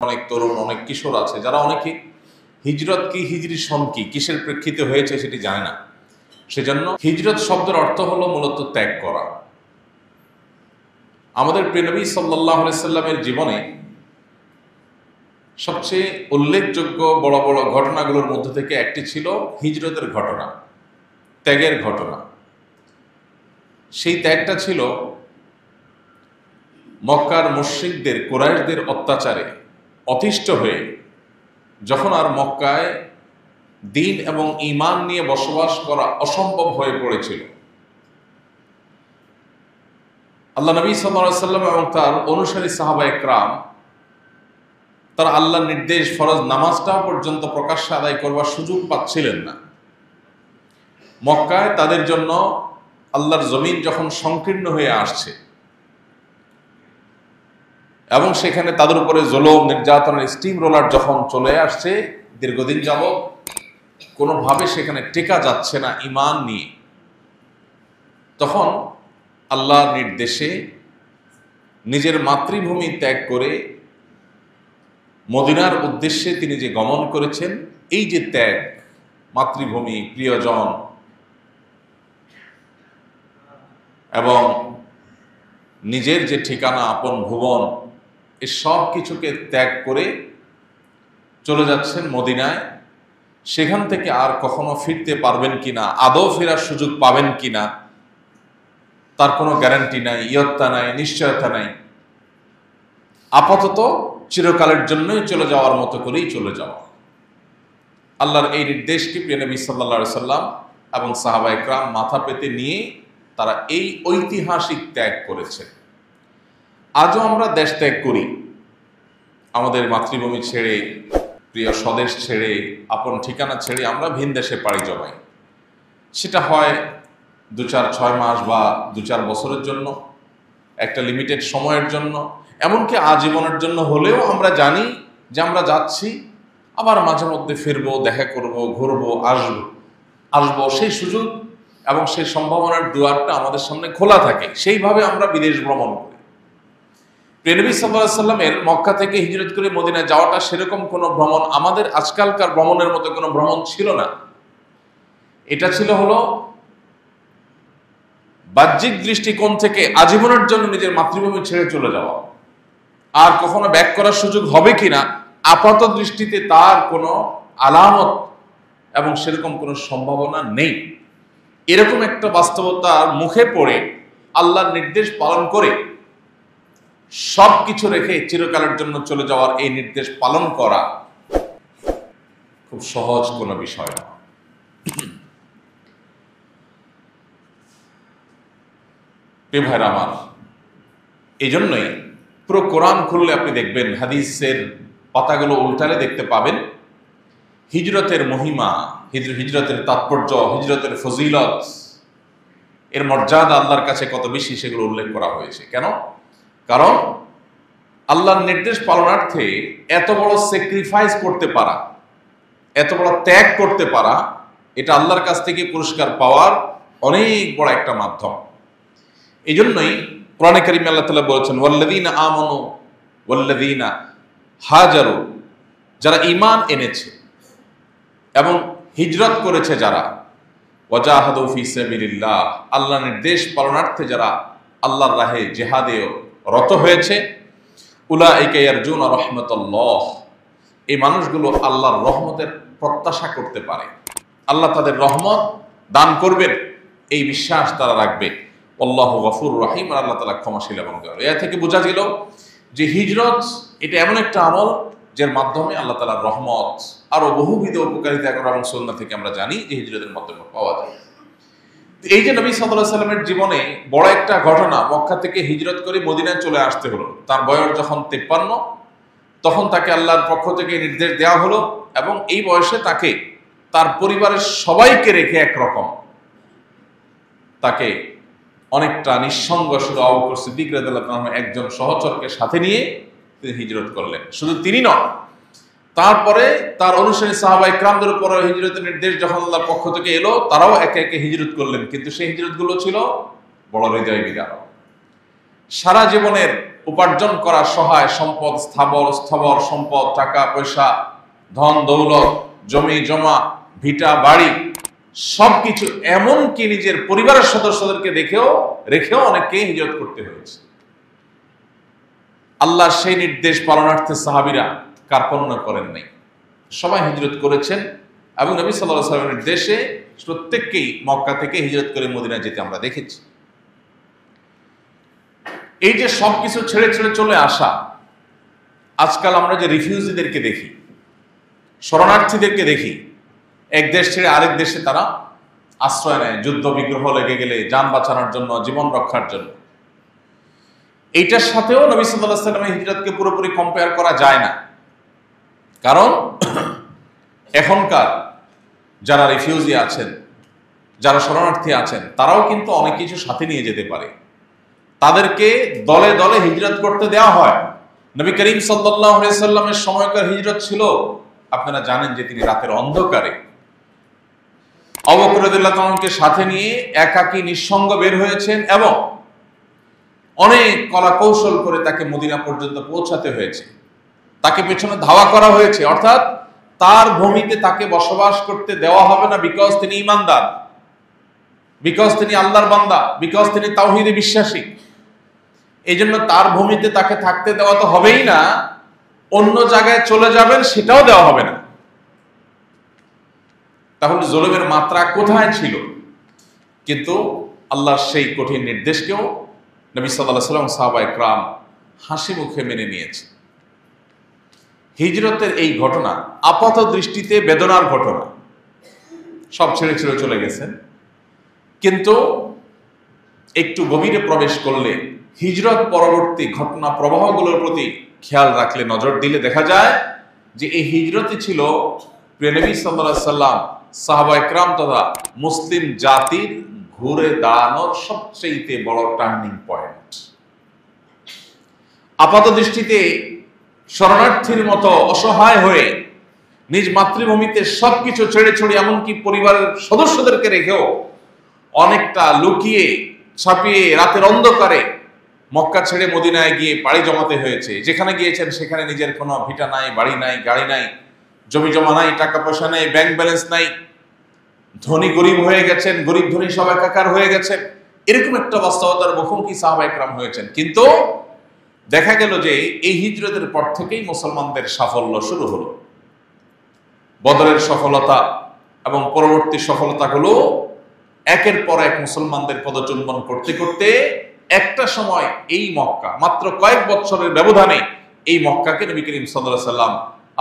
অনেক তরুণ অনেক কিশোর আছে যারা অনেকে হিজরত কি হিজরি সন কি কিসের প্রেক্ষিতে হয়েছে সেটি জানে না। সেজন্য হিজরত শব্দের অর্থ হলো মূলত ত্যাগ করা। আমাদের প্রিয় নবী সাল্লাল্লাহু আলাইহি সাল্লামের জীবনে সবচেয়ে উল্লেখযোগ্য বড় বড় ঘটনাগুলোর মধ্যে থেকে একটি ছিল হিজরতের ঘটনা, ত্যাগের ঘটনা। সেই ত্যাগটা ছিল মক্কার মুশরিকদের কুরাইশদের অত্যাচারে অতিষ্ঠ হয়ে যখন আর মক্কায় দ্বীন এবং ঈমান নিয়ে বসবাস করা অসম্ভব হয়ে পড়েছিল, আল্লাহ নবী সাল্লাল্লাহু আলাইহি সাল্লাম এবং তার অনুসারী সাহাবায়ে কেরাম তারা আল্লাহর নির্দেশ ফরজ নামাজটা পর্যন্ত প্রকাশ্যে আদায় করবার সুযোগ পাচ্ছিলেন না। মক্কায় তাদের জন্য আল্লাহর জমিন যখন সংকীর্ণ হয়ে আসছে এবং সেখানে তাদের উপরে জুলুম নির্যাতনের স্টিম রোলার যখন চলে আসছে দীর্ঘদিন যাবত, কোনোভাবে সেখানে টেকা যাচ্ছে না ঈমান নিয়ে, তখন আল্লাহর নির্দেশে নিজের মাতৃভূমি ত্যাগ করে মদিনার উদ্দেশ্যে তিনি যে গমন করেছেন, এই যে ত্যাগ, মাতৃভূমি, প্রিয়জন এবং নিজের যে ঠিকানা, আপন ভুবন, এই সব কিছুকে ত্যাগ করে চলে যাচ্ছেন মদিনায়। সেখান থেকে আর কখনো ফিরতে পারবেন কিনা, আদৌ ফেরার সুযোগ পাবেন কিনা, তার কোনো গ্যারান্টি নাই, ইয়ত্তা নাই, নিশ্চয়তা নাই। আপাতত চিরকালের জন্যই চলে যাওয়ার মতো করেই চলে যাওয়া। আল্লাহর এই নির্দেশটি প্রিয় নবী সাল্লাল্লাহু আলাইহি সাল্লাম এবং সাহাবায়ে কেরাম মাথা পেতে নিয়ে তারা এই ঐতিহাসিক ত্যাগ করেছে। আজও আমরা দেশ ত্যাগ করি, আমাদের মাতৃভূমি ছেড়ে, প্রিয় স্বদেশ ছেড়ে, আপন ঠিকানা ছেড়ে আমরা ভিন দেশে পাড়ি জমাই। সেটা হয় 2-4-6 মাস বা 2-4 বছরের জন্য, একটা লিমিটেড সময়ের জন্য, এমনকি আজীবনের জন্য হলেও আমরা জানি যে আমরা যাচ্ছি, আবার মাঝে মধ্যে ফিরবো, দেখা করব, ঘুরবো, আসবো। সেই সুযোগ এবং সেই সম্ভাবনার দুয়ারটা আমাদের সামনে খোলা থাকে। সেইভাবে আমরা বিদেশ ভ্রমণ করি। প্রিয় নবী সাল্লাল্লাহু আলাইহি সাল্লামের মক্কা থেকে হিজরত করে মদিনায় যাওয়াটা সেরকম কোনো ভ্রমণ আমাদের আজকালকার ভ্রমণের মতো কোনো ভ্রমণ ছিল না। এটা ছিল হলো বাহ্যিক দৃষ্টিকোণ থেকে আজীবনের জন্য নিজের মাতৃভূমি ছেড়ে চলে যাওয়া। আর কখনো ব্যাক করার সুযোগ হবে কিনা আপাত দৃষ্টিতে তার কোনো আলামত এবং সেরকম কোনো সম্ভাবনা নেই। এরকম একটা বাস্তবতার মুখে পড়ে আল্লাহর নির্দেশ পালন করে সব কিছু রেখে চিরকালের জন্য চলে যাওয়ার এই নির্দেশ পালন করা খুব সহজ কোনো বিষয় না। প্রিয় ভাইরা আমার, এই জন্যই পুরো কোরআন খুললে আপনি দেখবেন, হাদিসের পাতাগুলো উল্টালে দেখতে পাবেন হিজরতের মহিমা, হিজরতের তাৎপর্য, হিজরতের ফজিলত, এর মর্যাদা আল্লাহর কাছে কত বেশি সেগুলো উল্লেখ করা হয়েছে। কেন? কারণ আল্লাহর নির্দেশ পালনার্থে এত বড় স্যাক্রিফাইস করতে পারা, এত বড় ত্যাগ করতে পারা, এটা আল্লাহর কাছ থেকে পুরস্কার পাওয়ার অনেক বড় একটা মাধ্যম। এই জন্যই কোরআনে কারিমে আল্লাহ তাআলা বলেছেন, ওয়াল্লাযীনা আমানু ওয়াল্লাযীনা হাজারু, যারা ঈমান এনেছে এবং হিজরত করেছে যারা, ওয়াজাহাদু ফি সাবিলিল্লাহ, আল্লাহর নির্দেশ পালনার্থে যারা আল্লাহর রাহে জিহাদে রত হয়েছে, উলাইকা ইয়ারজুনা রাহমাতাল্লাহ, এই মানুষগুলো আল্লাহর রহমতের প্রত্যাশা করতে পারে। আল্লাহ তাদের রহমত দান করবেন এই বিশ্বাস তারা রাখবে। আল্লাহু গফুরুর রহিম, আর আল্লাহ তাআলা ক্ষমাশীল এবং দয়ালু। এর থেকে বোঝা গেল যে হিজরত এটা এমন একটা আমল যার মাধ্যমে আল্লাহ তাআলার রহমত আরো বহুবিধ উপকারিতা এবং সুন্নাহ থেকে আমরা জানি যে হিজরতের মাধ্যমে পাওয়া যায়। এই যে নবী সাল্লাল্লাহু আলাইহি সাল্লামের জীবনে বড় একটা ঘটনা, মক্কা থেকে হিজরত করে মদিনায় চলে আসতে হলো। তার বয়স যখন 53, তখন তাকে আল্লাহর পক্ষ থেকে নির্দেশ দেওয়া হলো এবং এই বয়সে তাকে তার পরিবারের সবাইকে রেখে একরকম তাকে অনেকটা নিঃসঙ্গ শুধু আবু বকর সিদ্দিক রাদিয়াল্লাহু আনহু একজন সহচরকে সাথে নিয়ে তিনি হিজরত করলেন। শুধু তিনি নন, তারপরে তার অনুসারী সাহাবায়ে কেরামদের উপর হিজরতের নির্দেশ যখন আল্লাহর পক্ষ থেকে এলো, তারাও একে একে হিজরত করলেন। কিন্তু সেই হিজরতগুলো ছিল বড় হৃদয় বিদারক। সারা জীবনের উপার্জন করা সহায় সম্পদ, স্থাবর সম্পদ, টাকা পয়সা, ধন দৌলত, জমি জমা, ভিটা বাড়ি, সবকিছু, এমনকি নিজের পরিবারের সদস্যদেরকে রেখেও অনেককে হিজরত করতে হয়েছে। আল্লাহ সেই নির্দেশ পালনার্থে সাহাবীরা কার্পণ্য করেন নাই, সবাই হিজরত করেছেন এবং নবী সাল্লাল্লাহু আলাইহি ওয়াসাল্লামের নির্দেশে প্রত্যেককেই মক্কা থেকে হিজরত করে মদিনায় যেতে আমরা দেখেছি। এই যে সবকিছু ছেড়ে ছেড়ে চলে আসা, আজকাল আমরা যে রিফিউজিদেরকে দেখি, শরণার্থীদেরকে দেখি, এক দেশ ছেড়ে আরেক দেশে তারা আশ্রয় নেয় যুদ্ধ বিগ্রহ লেগে গেলে, যান বাঁচানোর জন্য, জীবন রক্ষার জন্য। এইটার সাথেও নবী সাল্লাল্লাহু আলাইহি ওয়াসাল্লামের হিজরতকে পুরোপুরি কম্পেয়ার করা যায় না। কারণ এখনকার যারা রিফিউজি আছেন, যারা শরণার্থী আছেন, তারাও কিন্তু অনেক কিছু সাথে নিয়ে যেতে পারে। তাদেরকে দলে দলে হিজরত করতে দেওয়া হয়। নবী করিম সাল্লাল্লাহু আলাইহি ওয়াসাল্লামের সময়কার হিজরত ছিল, আপনারা জানেন যে তিনি রাতের অন্ধকারে আবু বকর রাদিয়াল্লাহু তাআলাকে সাথে নিয়ে একাকী নিঃসঙ্গ বের হয়েছেন এবং অনেক কলা কৌশল করে তাকে মদিনা পর্যন্ত পৌঁছাতে হয়েছে। তাকে পেছনে ধাওয়া করা হয়েছে, অর্থাৎ তার ভূমিতে তাকে বসবাস করতে দেওয়া হবে না, বিকজ তিনি ঈমানদার, বিকজ তিনি আল্লাহর বান্দা, বিকজ তিনি তাওহীদে বিশ্বাসী। এই জন্য তার ভূমিতে তাকে থাকতে দেওয়া তো হবেই না, অন্য জায়গায় চলে যাবেন সেটাও দেওয়া হবে না। তাহলে জুলুমের মাত্রা কোথায় ছিল? কিন্তু আল্লাহর সেই কঠিন নির্দেশকেও নবী সাল্লাল্লাহু আলাইহি ওয়াসাল্লাম, সাহাবায়ে কেরাম হাসি মুখে মেনে নিয়েছে। হিজরতের এই ঘটনা আপাত দৃষ্টিতে বেদনার ঘটনা, সব ছেড়ে ছেড়ে চলে গেছেন, কিন্তু একটু গভীরে প্রবেশ করলে, হিজরত পরবর্তী ঘটনা প্রবাহগুলোর প্রতি খেয়াল রাখলে, নজর দিলে দেখা যায় যে এই হিজরতই ছিল প্রিয় নবী সাল্লাল্লাহু আলাইহি ওয়াসাল্লাম, সাহাবায়ে কেরাম তথা মুসলিম জাতির ঘুরে দাঁড়ানোর সবচেয়ে বড় টার্নিং পয়েন্ট। আপাত দৃষ্টিতে শরণার্থীর মতো অসহায় হয়ে নিজ মাতৃভূমিতে সবকিছু ছেড়ে ছড়ে, এমনকি পরিবারের সদস্যদেরকে রেখেও অনেকটা লুকিয়ে ছাপিয়ে রাতের অন্ধকারে মক্কা ছেড়ে মদিনায় গিয়ে পাড়ি জমাতে হয়েছে। যেখানে গিয়েছেন সেখানে নিজের কোনো ভিটা নাই, বাড়ি নাই, গাড়ি নাই, জমি জমা নাই, টাকা পয়সা নাই, ব্যাংক ব্যালেন্স নাই, ধনী গরিব হয়ে গেছেন, গরিব ধনী সব একাকার হয়ে গেছেন। এরকম একটা বাস্তবতার মুখোমুখি সাহাবায়ে কেরাম হয়েছেন। কিন্তু দেখা গেল যে এই হিজরতের পর থেকেই মুসলমানদের সাফল্য শুরু হলো। বদরের সফলতা এবং পরবর্তী সফলতাগুলো একের পর এক মুসলমানদের পদচুম্বন করতে করতে একটা সময় এই মক্কা, মাত্র কয়েক বছরের ব্যবধানে এই মক্কাকে নবী করিম সাল্লাল্লাহু আলাইহি ওয়াসাল্লাম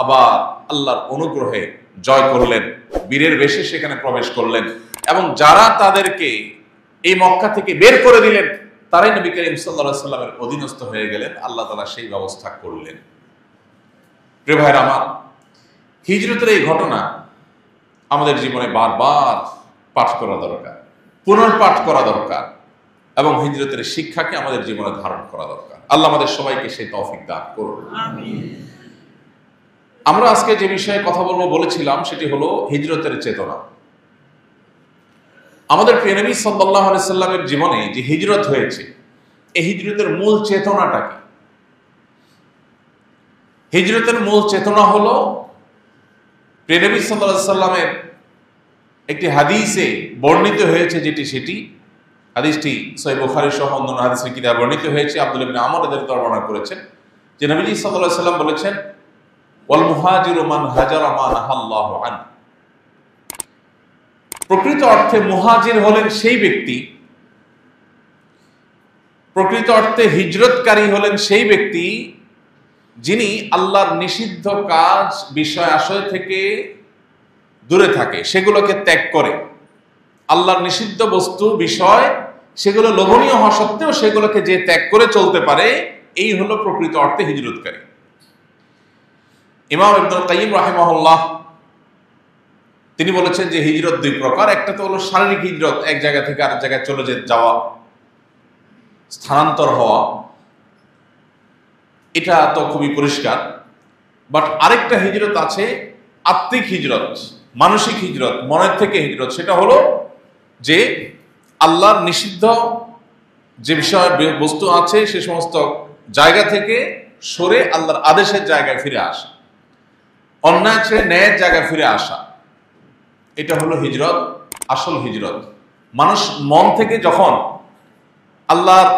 আবার আল্লাহর অনুগ্রহে জয় করলেন, বীরের বেশে সেখানে প্রবেশ করলেন এবং যারা তাদেরকে এই মক্কা থেকে বের করে দিলেন তারাই নবী করিম সাল্লাল্লাহু আলাইহি ওয়াসাল্লামের অধীনস্থ হয়ে গেলেন। আল্লাহ তাআলা সেই ব্যবস্থা করলেন। প্রিয় ভাইরা আমার, হিজরতের এই ঘটনা আমাদের জীবনে বারবার পাঠ করা দরকার, পুনর্পাঠ করা দরকার এবং হিজরতের শিক্ষাকে আমাদের জীবনে ধারণ করা দরকার। আল্লাহ আমাদের সবাইকে সেই তৌফিক দান করুন। আমরা আজকে যে বিষয়ে কথা বলবো বলেছিলাম সেটি হলো হিজরতের চেতনা। আমাদের প্রিয় নবী সাল্লাল্লাহু আলাইহি সাল্লামের জীবনে যে হিজরত হয়েছে, এই হিজরতের মূল চেতনাটা কি? হিজরতের মূল চেতনা হলো প্রিয় নবী সাল্লাল্লাহু আলাইহি সাল্লামের একটি হাদিসে বর্ণিত হয়েছে, সেটি হাদিসটি সহিহ বুখারী সহ অন্যান্য হাদিসের কিতাবে বর্ণিত হয়েছে। আব্দুল্লাহ ইবনে আমর রাদিয়াল্লাহু তাআলা বর্ণনা করেছেন যে নবীজি সাল্লাল্লাহু আলাইহি সাল্লাম বলেছেন, ওয়াল মুহাজিরু মান হাজারা মা নাহাল্লাহু আন। প্রকৃত অর্থে মুহাজির হলেন সেই ব্যক্তি, প্রকৃত অর্থে হিজরতকারী হলেন সেই ব্যক্তি যিনি আল্লাহর নিষিদ্ধ কাজ, বিষয় আশয় থেকে দূরে থাকে, সেগুলোকে ত্যাগ করে। আল্লাহর নিষিদ্ধ বস্তু, বিষয়, সেগুলো লোভনীয় হওয়া সত্ত্বেও সেগুলোকে যে ত্যাগ করে চলতে পারে, এই হলো প্রকৃত অর্থে হিজরতকারী। ইমাম ইবনুল কাইয়িম রাহিমাহুল্লাহ তিনি বলেছেন যে হিজরত দুই প্রকার। একটা তো হলো শারীরিক হিজরত, এক জায়গা থেকে আরেক জায়গায় চলে যাওয়া, স্থানান্তর হওয়া, এটা তো খুবই পরিষ্কার। বাট আরেকটা হিজরত আছে আত্মিক হিজরত, মানসিক হিজরত, মনের থেকে হিজরত। সেটা হলো যে আল্লাহর নিষিদ্ধ যে বিষয় বস্তু আছে সে সমস্ত জায়গা থেকে সরে আল্লাহর আদেশের জায়গায় ফিরে আসা, অন্যায় ছেড়ে ন্যায়ের জায়গায় ফিরে আসা, এটা হলো হিজরত, আসল হিজরত। মানুষ মন থেকে যখন আল্লাহর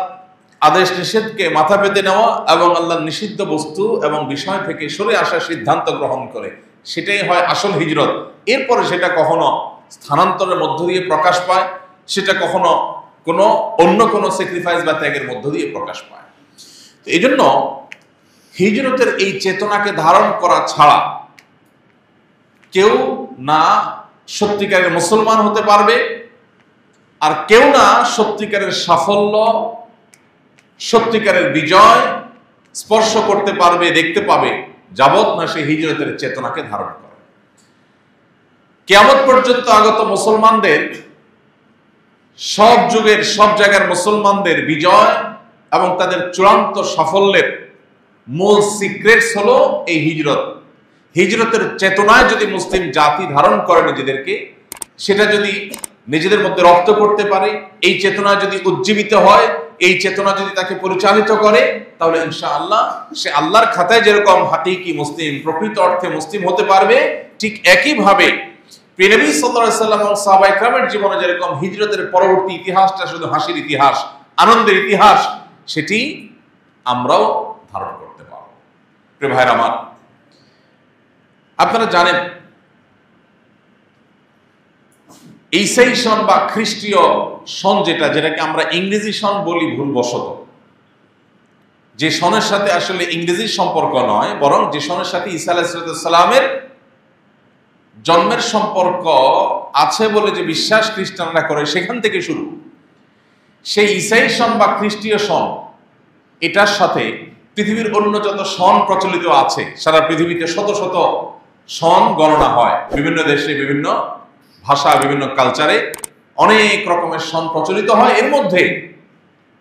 আদেশ নিষেধকে মাথা পেতে নেওয়া এবং আল্লাহর নিষিদ্ধ বস্তু এবং বিষয় থেকে সরে আসার সিদ্ধান্ত গ্রহণ করে, সেটাই হয় আসল হিজরত। এরপরে সেটা কখনো স্থানান্তরের মধ্য দিয়ে প্রকাশ পায়, সেটা কখনো অন্য কোনো স্যাক্রিফাইস বা ত্যাগের মধ্য দিয়ে প্রকাশ পায়। তো এই জন্য হিজরতের এই চেতনাকে ধারণ করা ছাড়া কেউ না সত্যিকারের মুসলমান হতে পারবে, আর কেউ না সত্যিকারের সাফল্য, সত্যিকারের বিজয় স্পর্শ করতে পারবে, দেখতে পাবে, যাবত না সে হিজরতের চেতনাকে ধারণ করে। কিয়ামত পর্যন্ত আগত মুসলমানদের, সব যুগের সব জায়গার মুসলমানদের বিজয় এবং তাদের চূড়ান্ত সাফল্যের মূল সিক্রেটস হলো এই হিজরত। হিজরতের চেতনায় যদি মুসলিম জাতি ধারণ করে নিজেদেরকে, সেটা যদি নিজেদের মধ্যে রপ্ত করতে পারে, এই চেতনা যদি উজ্জীবিত হয়, এই চেতনা যদি তাকে পরিচালিত করে, তাহলে ইনশাআল্লাহ সে আল্লাহর খাতায় যেরকম হাকিকি মুসলিম, প্রকৃত অর্থে মুসলিম হতে পারবে, ঠিক একইভাবে প্রিয় নবী সাল্লাল্লাহু আলাইহি ওয়াসাল্লাম এবং সাহাবায়ে কেরামের জীবনে যেরকম হিজরতের পরবর্তী ইতিহাসটা শুধু হাসির ইতিহাস, আনন্দের ইতিহাস, সেটি আমরাও ধারণ করতে পারব। প্রিয় ভাইরা আমার, আপনারা জানেন ঈসাই সন বা খ্রিস্টীয় সন, যেটাকে আমরা ইংরেজি সন বলি ভুলবশত, যে সনের সাথে আসলে ইংরেজির সম্পর্ক নয়, বরং যে সনের সাথে ঈসা আলাইহিস সালামের জন্মের সম্পর্ক আছে বলে যে বিশ্বাস খ্রিস্টানরা করে, সেখান থেকে শুরু। সেই ঈসাই সন বা খ্রিস্টীয় সন, এটার সাথে পৃথিবীর অন্য যত সন প্রচলিত আছে, সারা পৃথিবীতে শত শত সন গণনা হয়, বিভিন্ন দেশে, বিভিন্ন ভাষা, বিভিন্ন কালচারে অনেক রকমের সন প্রচলিত হয়। এর মধ্যে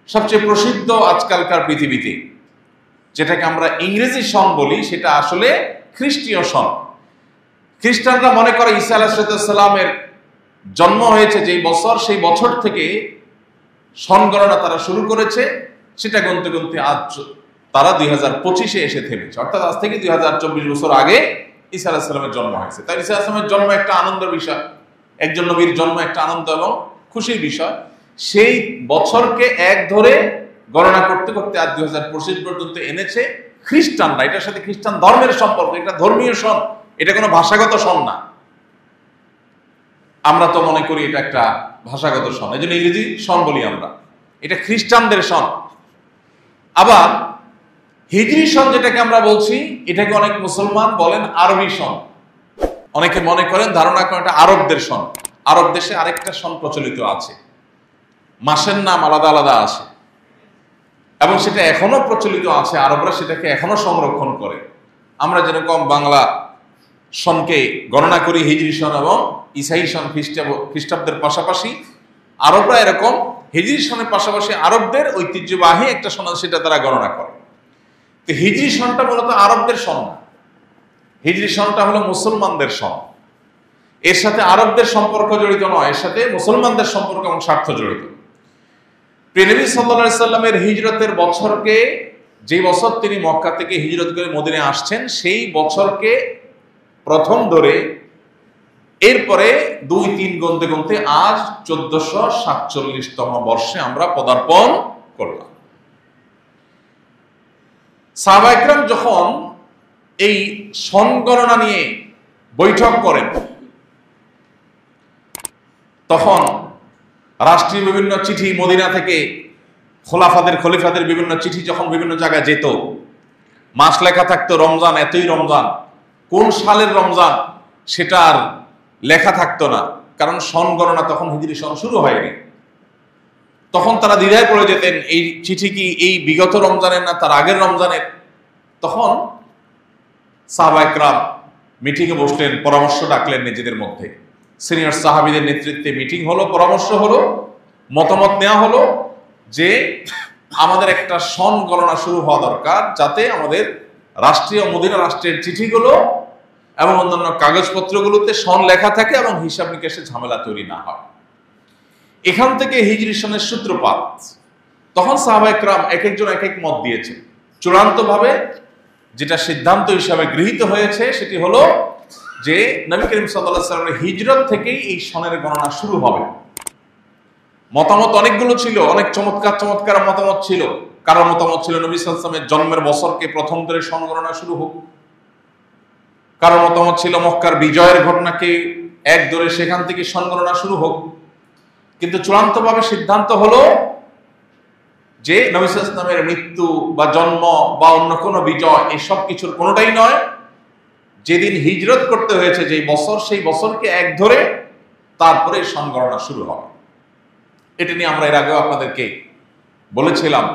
সবচেয়ে প্রসিদ্ধ আজকালকার পৃথিবীতে যেটাকে আমরা ইংরেজি সন বলি, সেটা আসলে খ্রিস্টীয় সন। খ্রিস্টানরা মনে করে ঈসা আলাইহিস সালামের জন্ম হয়েছে যেই বছর, সেই বছর থেকে সন গণনা তারা শুরু করেছে। সেটা গুনতে গুনতে আজ তারা 2025-এ এসে থেমেছে, অর্থাৎ আজ থেকে 2024 বছর আগে ঈসা আলাইহিস সালামের জন্ম হয়েছে। তাই ঈসা আলাইহিস সালামের জন্ম একটা আনন্দের বিষয়, একজন নবীর জন্ম একটা আনন্দ এবং খুশির বিষয়। সেই বছরকে এক ধরে গণনা করতে করতে আজ 2025 পর্যন্ত এনেছে খ্রিস্টানরা। এটার সাথে খ্রিস্টান ধর্মের সম্পর্ক, এটা ধর্মীয় সন, এটা কোনো ভাষাগত সন না। আমরা তো মনে করি এটা একটা ভাষাগত সন, এই জন্য ইংরেজি সন বলি আমরা। এটা খ্রিস্টানদের সন। আবার হিজরি সন যেটাকে আমরা বলছি, এটাকে অনেক মুসলমান বলেন আরবি সন। অনেকে মনে করেন, ধারণা করেন এটা আরবদের সন। আরব দেশে আরেকটা সন প্রচলিত আছে, মাসের নাম আলাদা আলাদা আছে, এবং সেটা এখনো প্রচলিত আছে। আরবরা সেটাকে এখনো সংরক্ষণ করে। আমরা যেরকম বাংলা সনকে গণনা করি হিজরি সন এবং ঈসাই সন খ্রিস্টাব্দের পাশাপাশি, আরবরা এরকম হিজরি সনের পাশাপাশি আরবদের ঐতিহ্যবাহী একটা সন, সেটা তারা গণনা করে। তো হিজরি সনটা মূলত আরবদের সন না, হিজরি সনটা হলো মুসলমানদের সন। এর সাথে আরবদের সম্পর্ক জড়িত নয়, এর সাথে মুসলমানদের সম্পর্ক এবং স্বার্থ জড়িত। প্রিয় নবী সাল্লাল্লাহু আলাইহি সাল্লামের হিজরতের বছরকে, যে বছর তিনি মক্কা থেকে হিজরত করে মদিনায় আসছেন, সেই বছরকে প্রথম ধরে এরপরে 2-3 গুনতে গুনতে আজ 1447তম বর্ষে আমরা পদার্পণ করলাম। সাহাবায়ে কেরাম যখন এই সন গণনা নিয়ে বৈঠক করেন, তখন রাষ্ট্রীয় বিভিন্ন চিঠি মদিনা থেকে খলিফাদের বিভিন্ন চিঠি যখন বিভিন্ন জায়গায় যেত, মাস লেখা থাকতো রমজান, এতই রমজান, কোন সালের রমজান সেটা আর লেখা থাকতো না, কারণ সন গণনা তখন হিজরি সন শুরু হয়নি। তখন তারা দ্বিধায় পড়ে যেতেন, এই চিঠি কি এই বিগত রমজানের না তার আগের রমজানের। তখন সাহাবায়ে কেরাম মিটিংয়ে বসলেন, পরামর্শ ডাকলেন নিজেদের মধ্যে। সিনিয়র সাহাবীদের নেতৃত্বে মিটিং হলো, পরামর্শ হলো, মতামত নেওয়া হলো যে আমাদের একটা সন গণনা শুরু হওয়া দরকার, যাতে আমাদের রাষ্ট্রীয় মদিনা রাষ্ট্রের চিঠিগুলো এবং অন্যান্য কাগজপত্রগুলোতে সন লেখা থাকে এবং হিসাব নিকাশে ঝামেলা তৈরি না হয়। এখান থেকে হিজরি সনের সূত্রপাত। তখন সাহাবায়ে কেরাম এক একজন এক এক মত দিয়েছে। চূড়ান্তভাবে যেটা সিদ্ধান্ত হিসাবে গৃহীত হয়েছে সেটি হলো যে নবী করিম সাল্লাল্লাহু আলাইহি ওয়াসাল্লামের হিজরত থেকেই এই সনের গণনা শুরু হবে। মতামত অনেকগুলো ছিল, অনেক চমৎকার চমৎকার মতামত ছিল। কারো মতামত ছিল নবী সাল্লাল্লাহু আলাইহি ওয়াসাল্লামের জন্মের বছরকে প্রথম ধরে সন গণনা শুরু হোক। কারো মতামত ছিল মক্কার বিজয়ের ঘটনাকে এক ধরে সেখান থেকে সন গণনা শুরু হোক। কিন্তু চূড়ান্তভাবে সিদ্ধান্ত হলো যে নবী সাল্লাল্লাহু আলাইহি ওয়াসাল্লামের মৃত্যু বা জন্ম বা অন্য কোনো বিজয় এসব কিছুর কোনোটাই নয়। যেদিন হিজরত করতে হয়েছে যেই বছর, সেই বছরকে এক ধরে তারপরে সন গণনা শুরু হবে। এটা নিয়ে আমরা এর আগেও আপনাদেরকে বলেছিলাম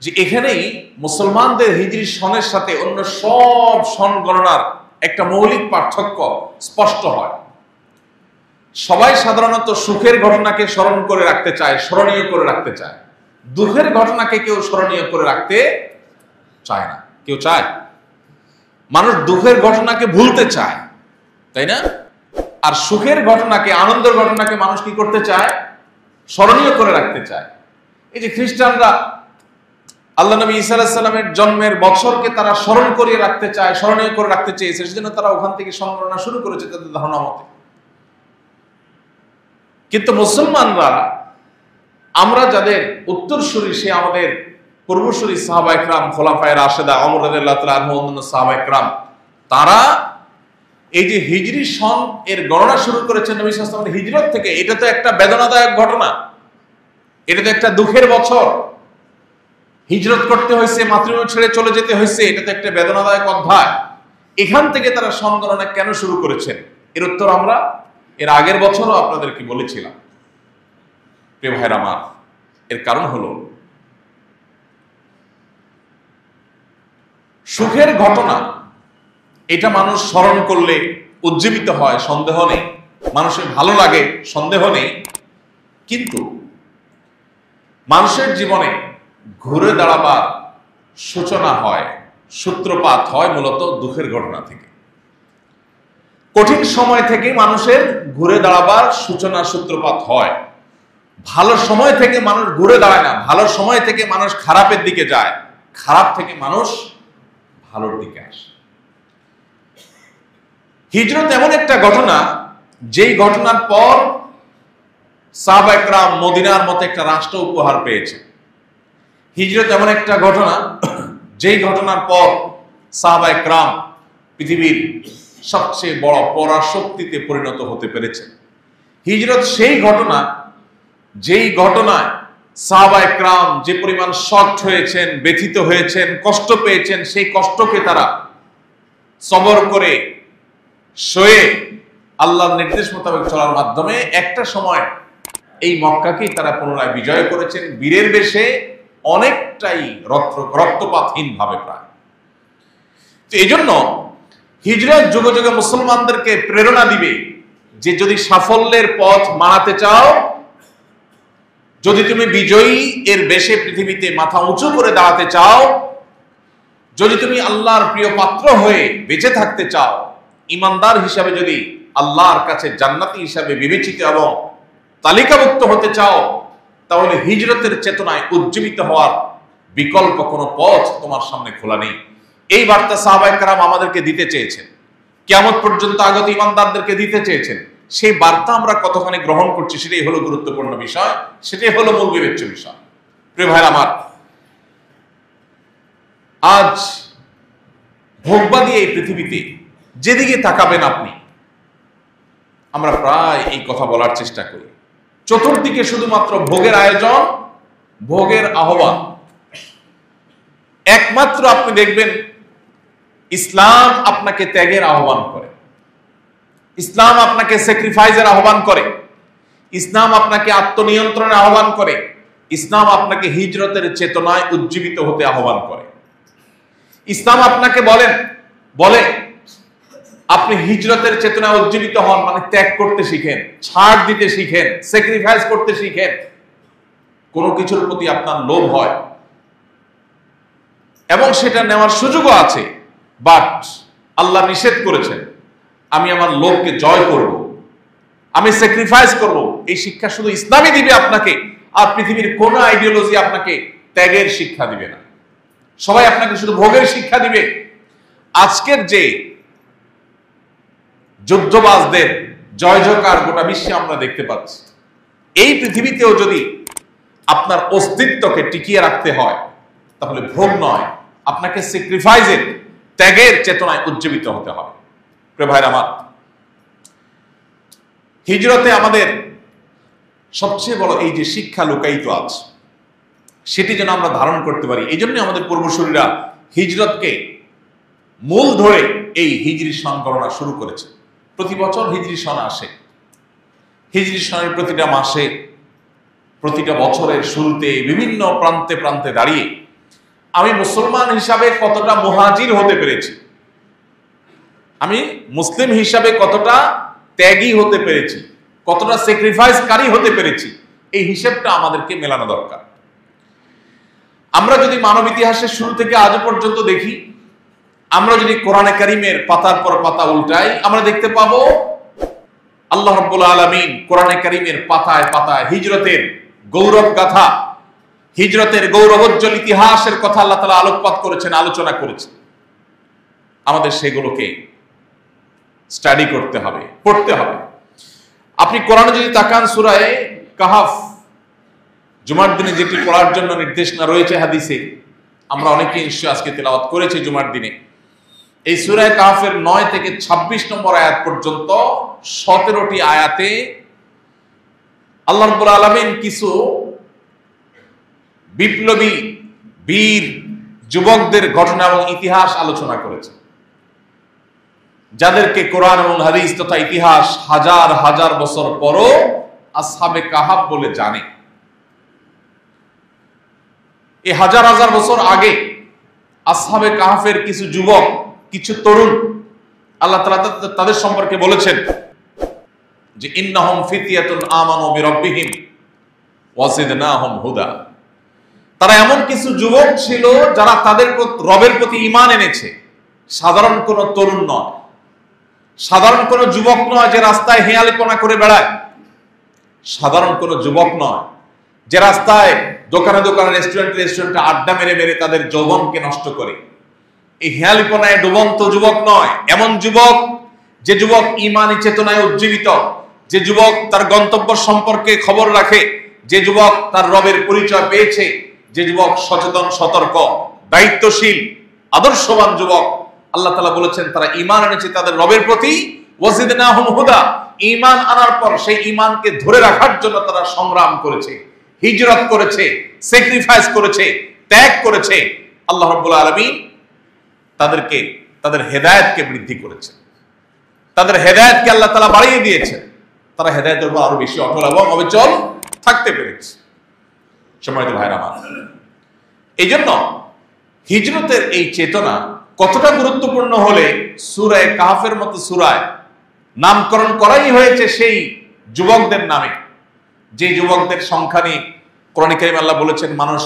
যে এখানেই মুসলমানদের হিজরি সনের সাথে অন্য সব সন গণনার একটা মৌলিক পার্থক্য স্পষ্ট হয়। সবাই সাধারণত সুখের ঘটনাকে স্মরণ করে রাখতে চায়, স্মরণীয় করে রাখতে চায়। দুঃখের ঘটনাকে কেউ স্মরণীয় করে রাখতে চায় না। কেউ চায়? মানুষ দুঃখের ঘটনাকে ভুলতে চায়, তাই না? আর সুখের ঘটনাকে, আনন্দের ঘটনাকে মানুষ কি করতে চায়? স্মরণীয় করে রাখতে চায়। এই যে খ্রিস্টানরা আল্লাহ নবী ঈসা আলাইহিস সালামের জন্মের বছরকে তারা স্মরণ করিয়ে রাখতে চায়, স্মরণীয় করে রাখতে চেয়েছে, সেজন্য তারা ওখান থেকে সংগণনা শুরু করেছে তাদের ধারণা মতে। কিন্তু মুসলমানরা, আমরা যাদের উত্তরসূরি, সে আমাদের পূর্বসূরি সাহাবায়ে কেরাম, খোলাফায়ে রাশেদা, ওমর রাদিয়াল্লাহু তাআলা আনহু, অন্যান্য সাহাবায়ে কেরাম, তারা এই যে হিজরি সন এর গণনা শুরু করেছেন নবী সাল্লাল্লাহু আলাইহি ওয়াসাল্লামের হিজরত থেকে। এটা তো একটা বেদনাদায়ক ঘটনা, এটা তো একটা দুঃখের বছর। হিজরত করতে হয়েছে, মাতৃভূমি ছেড়ে চলে যেতে হয়েছে, এটা তো একটা বেদনাদায়ক অধ্যায়। এখান থেকে তারা সন গণনা কেন শুরু করেছেন, এর উত্তর আমরা এর আগের বছরও আপনাদেরকে বলেছিলাম। প্রিয় ভাইরা আমার, এর কারণ হলো সুখের ঘটনা, এটা মানুষ স্মরণ করলে উজ্জীবিত হয়, সন্দেহ নেই। মানুষের ভালো লাগে, সন্দেহ নেই। কিন্তু মানুষের জীবনে ঘুরে দাঁড়াবার সূচনা হয়, সূত্রপাত হয় মূলত দুঃখের ঘটনা থেকে। কঠিন সময় থেকে মানুষের ঘুরে দাঁড়াবার সূচনা, সূত্রপাত হয়। ভালো সময় থেকে মানুষ ঘুরে দাঁড়ায় না, ভালো সময় থেকে মানুষ খারাপের দিকে যায়, খারাপ থেকে মানুষ ভালোর দিকে আসে। হিজরত এমন একটা ঘটনা, যেই ঘটনার পর সাহাবায়ে কেরাম মদিনার মতো একটা রাষ্ট্র উপহার পেয়েছে। হিজরত এমন একটা ঘটনা, যেই ঘটনার পর সাহাবায়ে কেরাম পৃথিবীর সবচেয়ে বড় পরাশক্তিতে পরিণত হতে পেরেছে। হিজরত সেই ঘটনা, যেই ঘটনায় সাহাবায়ে কেরাম যে পরিমাণ শক্ট হয়েছেন, ব্যথিত হয়েছেন, কষ্ট পেয়েছেন, সেই কষ্টকে তারা সবর করে সয়ে আল্লাহর নির্দেশ মোতাবেক চলার মাধ্যমে একটা সময় এই মক্কাকেই তারা পুনরায় বিজয় করেছেন, বীরের বেশে, অনেকটাই রক্তপাতহীন ভাবে প্রায়। তো এই জন্য হিজরত যুগে যুগে মুসলমানদেরকে প্রেরণা দিবে যে যদি সাফল্যের পথ মানাতে চাও, যদি তুমি বিজয়ী এর বেশে পৃথিবীতে মাথা উঁচু করে দাঁড়াতে চাও, যদি তুমি আল্লাহর প্রিয় পাত্র হয়ে বেঁচে থাকতে চাও, ইমানদার হিসাবে যদি আল্লাহর কাছে জান্নাতি হিসাবে বিবেচিত এবং তালিকাভুক্ত হতে চাও, তাহলে হিজরতের চেতনায় উজ্জীবিত হওয়ার বিকল্প কোনো পথ তোমার সামনে খোলা নেই। এই বার্তা সাহাবায়ে কেরাম আমাদেরকে দিতে চেয়েছেন, কিয়ামত পর্যন্ত আগত ইমানদারদেরকে দিতে চেয়েছেন। সেই বার্তা আমরা কতখানি গ্রহণ করছি, সেটাই হলো গুরুত্বপূর্ণ বিষয়, সেটাই হলো মূল বিবেচ্য বিষয়। প্রিয় ভাইরা আমার, আজ ভোগবাদী এই পৃথিবীতে যেদিকে তাকাবেন আপনি, আমরা প্রায় এই কথা বলার চেষ্টা করি। চতুর্দিকে শুধুমাত্র ভোগের আয়োজন, ভোগের আহ্বান। একমাত্র আপনি দেখবেন ইসলাম আপনাকে ত্যাগের আহ্বান করে, ইসলাম আপনাকে স্যাক্রিফাইসের আহ্বান করে, ইসলাম আপনাকে আত্মনিয়ন্ত্রণের আহ্বান করে, ইসলাম আপনাকে হিজরতের চেতনায় উজ্জীবিত হতে আহ্বান করে। ইসলাম আপনাকে বলে আপনি হিজরতের চেতনায় উজ্জীবিত হন, মানে ত্যাগ করতে শিখেন, ছাড় দিতে শিখেন, স্যাক্রিফাইস করতে শিখেন। কোনো কিছুর প্রতি আপনার লোভ হয় এবং সেটা নেওয়ার সুযোগও আছে, বাট আল্লাহ নিষেধ করেছেন আমি আমার লোভকে জয় করব, আমি স্যাক্রিফাইস করব। এই শিক্ষা শুধু ইসলামই দিবে আপনাকে, আর পৃথিবীর কোন আইডিওলজি আপনাকে ত্যাগের শিক্ষা দিবে না। সবাই আপনাকে শুধু ভোগের শিক্ষা দিবে। আজকের যে যুদ্ধবাজদের জয় জয়কার গোটা বিশ্বে আমরা দেখতে পাচ্ছি, এই পৃথিবীতেও যদি আপনার অস্তিত্বকে টিকিয়ে রাখতে হয় তাহলে ভোগ নয়, আপনাকে স্যাক্রিফাইসের, ত্যাগের চেতনায় উজ্জীবিত হতে হবে। প্রিয় ভাইরা আমার, হিজরতে আমাদের সবচেয়ে বড় এই যে শিক্ষা লুকায়িত আছে, সেটি যেন আমরা ধারণ করতে পারি। এই জন্য আমাদের পূর্বসূরীরা হিজরতকে মূল ধরে এই হিজরি সন গণনা শুরু করেছে। প্রতি বছর হিজরি সন আসে। হিজরি সনের প্রতিটা মাসে, প্রতিটা বছরের শুরুতে বিভিন্ন প্রান্তে প্রান্তে দাঁড়িয়ে আমি মুসলমান হিসাবে কতটা মুহাজির হতে পেরেছি, আমি মুসলিম হিসাবে কতটা ত্যাগী হতে পেরেছি, কতটা স্যাক্রিফাইসকারী হতে পেরেছি, এই হিসেবটা আমাদেরকে মেলানো দরকার। আমরা যদি মানব ইতিহাসের শুরু থেকে আজ পর্যন্ত দেখি, আমরা যদি কোরআনে কারীমের পাতার পর পাতা উল্টাই, আমরা দেখতে পাবো আল্লাহ রাব্বুল আলামিন কোরআনে কারীমের পাতায় পাতায় হিজরতের গৌরব গাথা, হিজরতের গৌরবোজ্জ্বল ইতিহাসের কথা আল্লাহ তাআলা আলোকপাত করেছেন, আলোচনা করেছেন। আমাদের সেগুলোকে স্টাডি করতে হবে, পড়তে হবে। আপনি কোরআনে যদি তাকান, সূরা কাহাফ জুমার দিনে যেটি পড়ার জন্য নির্দেশনা রয়েছে হাদিসে, আমরা অনেকেই নিশ্চয় আজকে তেলাওয়াত করেছি জুমার দিনে। এই সূরা কাহাফের 9 থেকে 26 নম্বর আয়াত পর্যন্ত 17টি আয়াতে আল্লাহ রাব্বুল আলামিন কিছু বিপ্লবী বীর যুবকদের ঘটনা এবং ইতিহাস আলোচনা করেছে, যাদেরকে কোরআন এবং হাদিস তথা ইতিহাস হাজার হাজার বছর পরও আসহাবে কাহাফ বলে জানে। এই হাজার হাজার বছর আগে আসহাবে কাহাফের কিছু যুবক, কিছু তরুণ, আল্লাহ তাআলা তাদের সম্পর্কে বলেছেন যে ইন্নাহুম ফিতয়াতুন আমানু বিরাব্বিহিম ওয়াজিদনাহুম হুদা। তারা এমন কিছু যুবক ছিল যারা তাদের রবের প্রতি ঈমান এনেছে। সাধারণ কোন তরুণ নয়, সাধারণ কোন যুবক নয় যে রাস্তায় হেয়ালিপনা করে বেড়ায়, সাধারণ কোন যুবক নয় যে রাস্তায় দোকানে দোকানে রেস্টুরেন্টে আড্ডা মেরে মেরে তাদের যৌবনকে নষ্ট করে। এই হেয়ালিপনায় ডুবন্ত যুবক নয়, এমন যুবক যে যুবক ঈমানি চেতনায় উজ্জীবিত, যে যুবক তার গন্তব্য সম্পর্কে খবর রাখে, যে যুবক তার রবের পরিচয় পেয়েছে, যে যুবক সচেতন, সতর্ক, দায়িত্বশীল, আদর্শবান যুবক। আল্লাহ তাআলা বলেছেন তারা ঈমান এনেছে তাদের রবের প্রতি, ওয়াজিদনাহুম হুদা। ঈমান আনার পর সেই ঈমানকে ধরে রাখার জন্য তারা সংগ্রাম করেছে, হিজরত করেছে, স্যাক্রিফাইস করেছে, ত্যাগ করেছে। আল্লাহ রাব্বুল আলামিন তাদেরকে, তাদের হেদায়েতকে বৃদ্ধি করেছে, তাদের হেদায়েতকে আল্লাহ তাআলা বাড়িয়ে দিয়েছেন। তারা হেদায়েতের উপর আরো বেশি অটল এবং অবিচল থাকতে পেরেছে। সম্মানিত ভাইরা আমার, এই জন্য হিজরতের এই চেতনা কতটা গুরুত্বপূর্ণ হলে সূরা কাহফের মতো সূরায় নামকরণ করাই হয়েছে সেই যুবকদের নামে, যে যুবকদের সংখ্যা নিয়ে কোরআনে কারীমে আল্লাহ বলেছেন মানুষ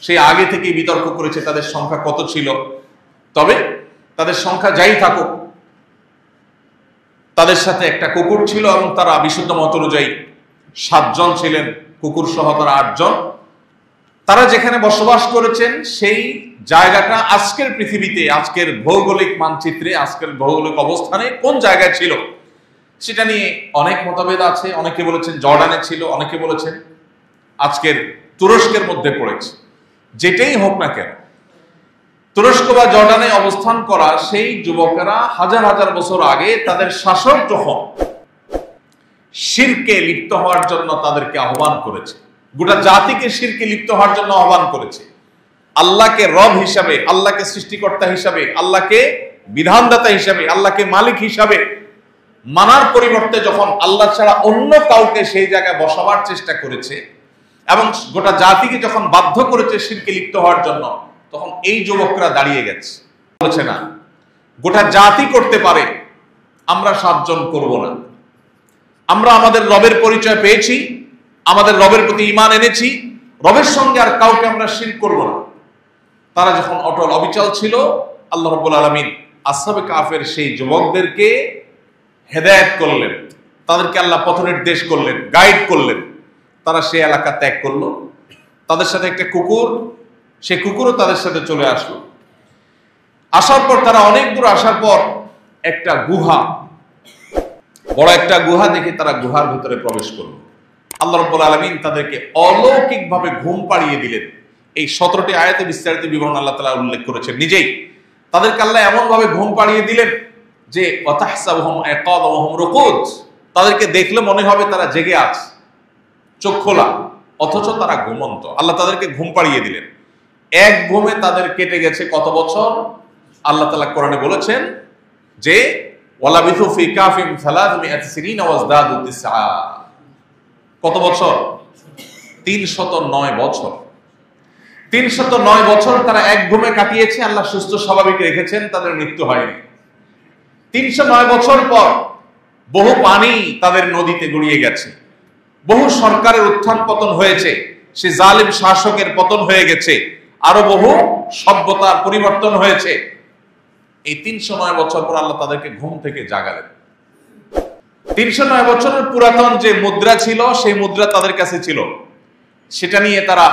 সেই আগে থেকেই বিতর্ক করেছে তাদের সংখ্যা কত ছিল। তবে তাদের সংখ্যা যাই থাকুক, তাদের সাথে একটা কুকুর ছিল এবং তারা বিশুদ্ধ মত অনুযায়ী 7 জন ছিলেন, কুকুর সহ তারা 8 জন। তারা যেখানে বসবাস করেছেন সেই জায়গাটা আজকের পৃথিবীতে, আজকের ভৌগোলিক মানচিত্রে, আজকের ভৌগোলিক অবস্থানে কোন জায়গায় ছিল সেটা নিয়ে অনেক মতভেদ আছে। অনেকে বলেছেন জর্ডানে ছিল, অনেকে বলেছেন আজকের তুরস্কের মধ্যে পড়েছে। যেটাই হোক না কেন, তুরস্ক বা জর্ডানে অবস্থান করা সেই যুবকেরা হাজার হাজার বছর আগে তাদের শাসক যখন শিরকে লিপ্ত হওয়ার জন্য তাদেরকে আহ্বান করেছে, গোটা জাতিকে শিরকে লিপ্ত হওয়ার জন্য আহ্বান করেছে, আল্লাহকে রব হিসাবে, আল্লাহকে সৃষ্টিকর্তা হিসাবে, আল্লাহকে বিধানদাতা হিসাবে, আল্লাহকে মালিক হিসাবে মানার পরিবর্তে যখন আল্লাহ ছাড়া অন্য কাউকে সেই জায়গায় বসাবার চেষ্টা করেছে এবং গোটা জাতিকে যখন বাধ্য করেছে শিরকে লিপ্ত হওয়ার জন্য, তখন এই যুবকরা দাঁড়িয়ে গেছে, বলেছে না, গোটা জাতি করতে পারে, আমরা 7 জন করব না। আমরা আমাদের রবের পরিচয় পেয়েছি, আমাদের রবের প্রতি ঈমান এনেছি, রবের সঙ্গে আর কাউকে আমরা শিরক করব না। তারা যখন অটল অবিচল ছিল, আল্লাহ রাব্বুল আলামিন আসহাবে কাহফের সেই যুবকদেরকে হেদায়েত করলেন, তাদেরকে আল্লাহ পথ নির্দেশ করলেন, গাইড করলেন। তারা সেই এলাকা ত্যাগ করলো, তাদের সাথে একটা কুকুর সে কুকুরও তাদের সাথে চলে আসলো। আসার পর তারা অনেক দূর আসার পর একটা গুহা, বড় একটা গুহা দেখে তারা গুহার ভিতরে প্রবেশ করলো। আল্লাহ রাব্বুল আলামিন তাদেরকে অলৌকিকভাবে ঘুম পাড়িয়ে দিলেন। এই 17টি আয়াতে বিস্তারিত বিবরণ আল্লাহ তাআলা উল্লেখ করেছেন নিজেই। তাদেরকে আল্লাহ এমন ভাবে ঘুম পাড়িয়ে দিলেন যে ওয়াতাহসাবুহুম আয়কাযা ওয়া হুম রুকুদ, তাদেরকে দেখলে মনে হবে তারা জেগে আছে, চোখ খোলা, অথচ তারা ঘুমন্ত। আল্লাহ তাদেরকে ঘুম পাড়িয়ে দিলেন। এক ঘুমে তাদের কেটে গেছে কত বছর? আল্লাহ তাআলা কোরআনে বলেছেন যে ওয়ালাবিথু ফি কাফিম 300 সিনিনা ওয়াজদাদু তিসআ। কত বছর? 309 বছর। 309 বছর তারা এক ঘুমে কাটিয়েছে। আল্লাহ সুস্থ স্বাভাবিক রেখেছেন, তাদের মৃত্যু হয়নি। 309 বছর পর বহু পানি তাদের নদীতে গড়িয়ে গেছে, বহু সরকারের উত্থান পতন হয়েছে, সে জালিম শাসকের পতন হয়ে গেছে, আরো বহু সভ্যতার পরিবর্তন হয়েছে। এই 309 বছর পর আল্লাহ তাদেরকে ঘুম থেকে জাগালেন। 309 বছরের পুরাতন যে মুদ্রা ছিল সেই মুদ্রা তাদের কাছে ছিল। সেটা নিয়ে তারা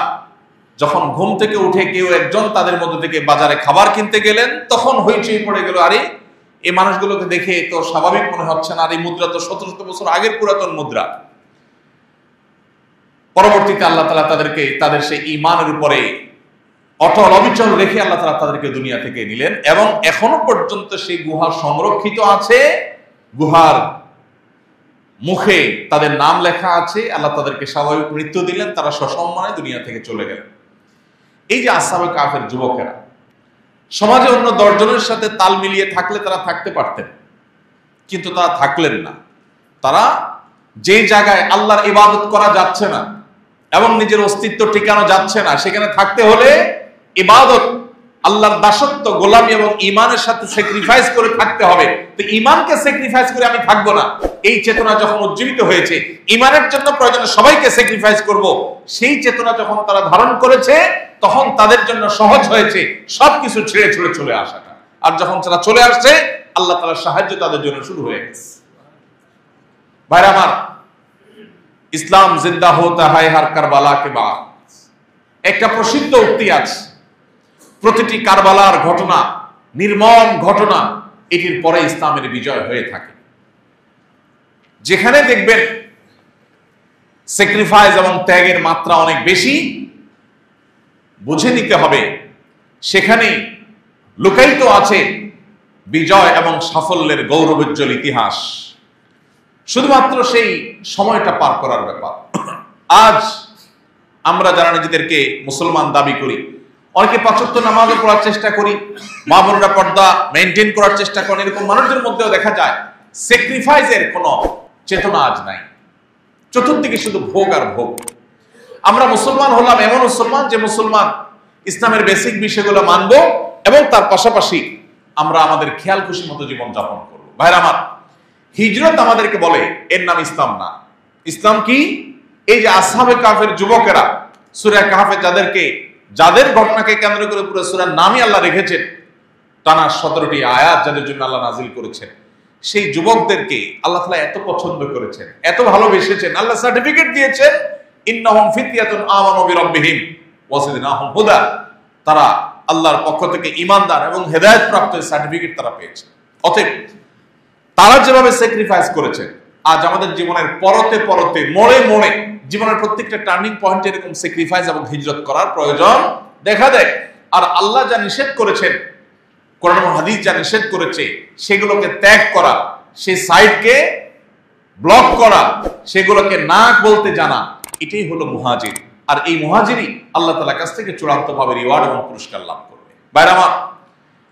যখন ঘুম থেকে উঠে কেউ একজন তাদের মধ্যে থেকে বাজারে খাবার কিনতে গেলেন, তখন হইচই পড়ে গেল, আরে এই মানুষগুলোকে দেখে তো স্বাভাবিক মনে হচ্ছে না, আর এই মুদ্রা তো 1700 বছর আগের পুরাতন মুদ্রা। পরবর্তীতে আল্লাহ তাআলা তাদেরকে তাদের সেই ঈমানের উপরে অটল অবিচল রেখে আল্লাহ তাআলা তাদেরকে দুনিয়া থেকে নিলেন, এবং এখনো পর্যন্ত সেই গুহা সংরক্ষিত আছে। গুহার মুখে তাদের নাম লেখা আছে। আল্লাহ তাদেরকে স্বাভাবিক মৃত্যু দিলেন, তারা সসম্মানে দুনিয়া থেকে চলে গেলেন। এই যে আসহাবে কাহফের যুবকেরা সমাজে অন্য 10 জনের সাথে তাল মিলিয়ে থাকলে তারা থাকতে পারতেন, কিন্তু তারা থাকলেন না। তারা যে জায়গায় আল্লাহর ইবাদত করা যাচ্ছে না এবং নিজের অস্তিত্ব টিকানো যাচ্ছে না, সেখানে থাকতে হলে ইবাদত, আল্লাহর দাসত্ব, গোলামি এবং ঈমানের সাথে স্যাক্রিফাইস করে থাকতে হবে। তো ঈমানকে স্যাক্রিফাইস করে আমি থাকবো না, এই চেতনা যখন উজ্জীবিত হয়েছে, ঈমানের জন্য প্রয়োজনে সবাইকে স্যাক্রিফাইস করব, সেই চেতনা যখন তারা ধারণ করেছে, তখন তাদের জন্য সহজ হয়েছে সবকিছু ছেড়ে ছুড়ে চলে আসাটা। আর যখন তারা চলে আসছে, আল্লাহ তাআলার সাহায্য তাদের জন্য শুরু হয়ে গেছে। ভাইরা আমার, ইসলাম জিন্দা হোতা হায় হার কারবালা কে বাদ। একটা প্রসিদ্ধ উক্তি আছে, প্রতিটি কারবালার ঘটনা, নির্মম ঘটনা, এটির পরে ইসলামের বিজয় হয়ে থাকে। যেখানে দেখবেন স্যাক্রিফাইস এবং ত্যাগের মাত্রা অনেক বেশি, বুঝে নিতে হবে সেখানেই লুকায়িত আছে বিজয় এবং সাফল্যের গৌরবোজ্জ্বল ইতিহাস। শুধুমাত্র সেই সময়টা পার করার ব্যাপার। আজ আমরা যারা নিজেদেরকে মুসলমান দাবি করি, অনেকে 5 ওয়াক্ত নামাজ পড়ার চেষ্টা করি, মা বোনরা পর্দা মেনটেন করার চেষ্টা করেন, এরকম মানুষদের মধ্যেও দেখা যায় স্যাক্রিফাইসের কোনো চেতনা আজ নাই। চতুর্দিকে শুধু ভোগ আর ভোগ। আমরা মুসলমান হলাম এমন মুসলমান যে মুসলমান ইসলামের বেসিক বিষয়গুলো মানব এবং তার পাশাপাশি আমরা আমাদের খেয়াল খুশি মতো জীবন যাপন করব। ভাইরা আমার, হিজরত আমাদেরকে বলে এর নাম ইসলাম না। ইসলাম কি? এই যে আসহাবে কাহফের যুবকেরা, সূরা কাহফে যাদের ঘটনাকে কেন্দ্র করে পুরো সূরার নামই আল্লাহ রেখেছেন, টানা 17টি আয়াত যাদের জন্য আল্লাহ নাজিল করেছেন, সেই যুবকদেরকে আল্লাহ তাআলা এত পছন্দ করেছেন, এত ভালোবেসেছেন, আল্লাহ সার্টিফিকেট দিয়েছেন, ইন্নাহুম ফিতয়াতুন আমানু বিরাব্বিহিম ওয়া জিদনাহুম হুদা। তারা আল্লাহর পক্ষ থেকে ঈমানদার এবং হেদায়েত প্রাপ্ত সার্টিফিকেট তারা পেয়েছে। অতএব তারা যেভাবে স্যাক্রিফাইস করেছে, আজ আমাদের জীবনের পরতে পরতে, মোড়ে মোড়ে, জীবনের প্রত্যেকটা টার্নিং পয়েন্টে এরকম স্যাক্রিফাইস এবং হিজরত করার প্রয়োজন দেখা দেয়। আর আল্লাহ যা নিষেধ করেছেন, কোরআন এবং হাদিস যা নিষেধ করেছে, সেগুলোকে ত্যাগ করা, সেই সাইডকে ব্লক করা, সেগুলোকে না বলতে জানা, এটাই হলো মুহাজির। আর এই মুহাজিরই আল্লাহ তাআলার কাছ থেকে চূড়ান্তভাবে রিওয়ার্ড এবং পুরস্কার লাভ করবে। ভাইরা আমার,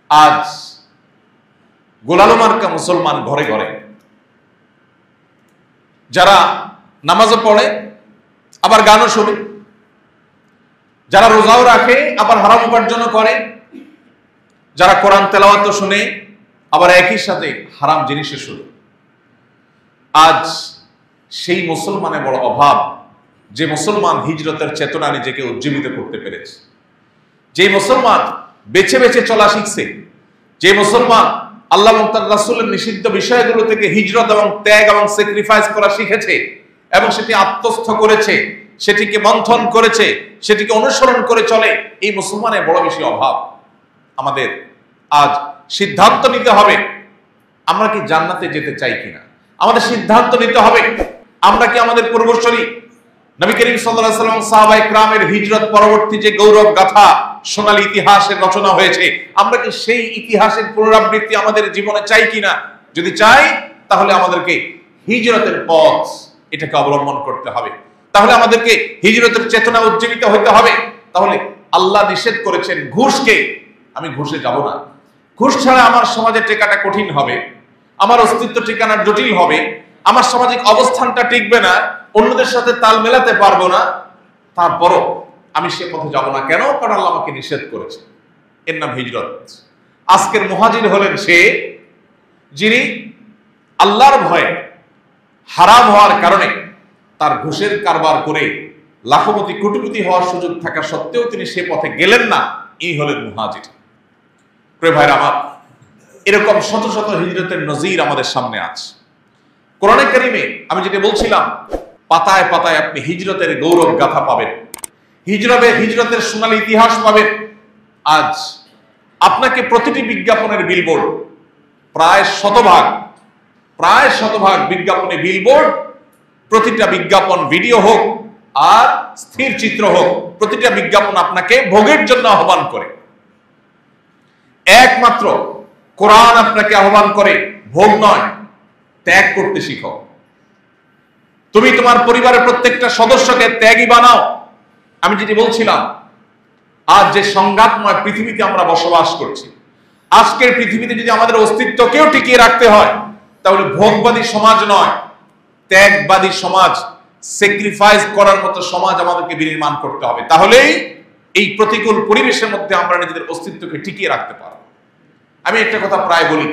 আজ গোলালো মার্কা মুসলমান ঘরে ঘরে, যারা নামাজও পড়ে আবার গানও শোনে, যারা রোজাও রাখে আবার হারাম উপার্জনও করে, যারা কোরআন তেলাওয়াতও শুনে আবার একই সাথে হারাম জিনিসও শুনে। আজ সেই মুসলমানের বড় অভাব, যে মুসলমান হিজরতের চেতনা নিজেকে উজ্জীবিত করতে পেরেছে, যে মুসলমান বেছে বেছে চলা শিখছে, যে মুসলমান আল্লাহ এবং তার রাসূলের নিষিদ্ধ বিষয়গুলো থেকে হিজরত এবং ত্যাগ এবং স্যাক্রিফাইস করা শিখেছে এবং সেটি আত্মস্থ করেছে, সেটিকে মন্থন করেছে, সেটিকে অনুসরণ করে চলে, এই মুসলমানের বড় বেশি অভাব। আমাদের আজ সিদ্ধান্ত নিতে হবে আমরা কি জান্নাতে যেতে চাই কিনা। আমাদের সিদ্ধান্ত নিতে হবে আমরা কি আমাদের পূর্বসূরি নবী করিম সাল্লাল্লাহু আলাইহি ওয়াসাল্লাম সাহাবায়ে কেরামের হিজরত পরবর্তী যে গৌরব গাথা সোনালী ইতিহাসের রচনা হয়েছে, আমরা কি সেই ইতিহাসের পুনরাবৃত্তি আমাদের জীবনে চাই কিনা। যদি চাই তাহলে আমাদেরকে হিজরতের পথ এটাকে অবলম্বন করতে হবে, তাহলে আমাদেরকে হিজরতের চেতনা উজ্জীবিত হতে হবে। তাহলে আল্লাহ নিষেধ করেছেন ঘুষকে, আমি ঘুষে যাব না, ঘুষ ছাড়া আমার সমাজে টেকাটা কঠিন হবে, আমার অস্তিত্ব ঠিকানা জটিল হবে, আমার সামাজিক অবস্থানটা টিকবে না, অন্যদের সাথে তাল মেলাতে পারবো না, তারপরও আমি সে পথে যাব না। কেন? কারণ আল্লাহ আমাকে নিষেধ করেছে। এর নাম হিজরত। আজকের মুহাজির হলেন সে যিনি আল্লাহর ভয়ে হারাম হওয়ার কারণে তার ঘুষের কারবার করে লাখপতি কোটিপতি হওয়ার সুযোগ থাকা সত্ত্বেও তিনি সে পথে গেলেন না। এই হলেন মুহাজির। প্রিয় ভাইরা আমার, এরকম শত শত হিজরতের নজির আমাদের সামনে আছে কোরআনে কারিমে। আমি যেটা বলছিলাম, পাতায় পাতায় আপনি হিজরতের গৌরব গাথা পাবেন, হিজরতের সোনালী ইতিহাস পাবেন। আজ আপনাকে প্রতিটি বিজ্ঞাপনের বিলবোর্ড প্রায় শতভাগ বিজ্ঞাপনে বিলবোর্ড, প্রতিটা বিজ্ঞাপন ভিডিও হোক আর স্থির চিত্র হোক, প্রতিটা বিজ্ঞাপন আপনাকে ভোগের জন্য আহ্বান করে। একমাত্র কোরআন আপনাকে আহ্বান করে ভোগ নয়, ত্যাগ করতে শিখো। তুমি তোমার পরিবারের প্রত্যেকটা সদস্যকে ত্যাগী বানাও। আমি যেটি বলছিলাম, আজ যে সংঘাতময় পৃথিবীতে আমরা বসবাস করছি, আজকের পৃথিবীতে যদি আমাদের অস্তিত্বকেও টিকিয়ে রাখতে হয়, তাহলে ভোগবাদী সমাজ নয়, ত্যাগবাদী সমাজ, স্যাক্রিফাইস করার মতো সমাজ আমাদেরকে বিনির্মাণ করতে হবে। তাহলেই এই প্রতিকূল পরিবেশের মধ্যে আমরা নিজেদের অস্তিত্বকে টিকিয়ে রাখতে পারব। আমি একটা কথা প্রায় বলি,